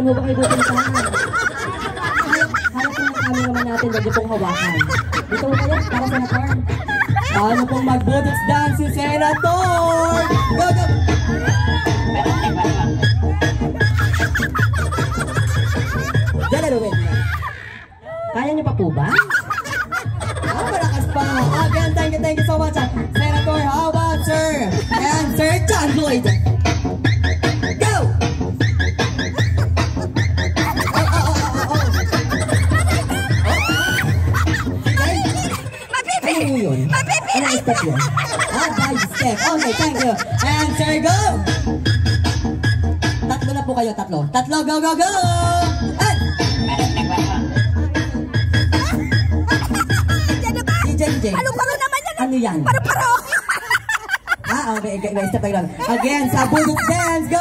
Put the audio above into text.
mo ba kayo pupuntahan? Harap po ng cameraman natin, huwag niyo pong hawakan. Dito po kayo, para Senator. Paano pong mag-buttocks dance si Senator? Go, go! Dalaluin. Kaya niyo pa po ba? Malakas pa. Again, thank you so much. Senator, how about sir? And Sir John Lloyd. Go! Ano yun? Anong step yun? Dive step. Okay, thank you. And sir, go! Tatlo na po kayo, tatlo. Tatlo, go, go, go! And! DJ. Paro-paro naman yan. Ano yan? Paro-paro. Okay, step tayo lang. Again, sa buttocks dance, go!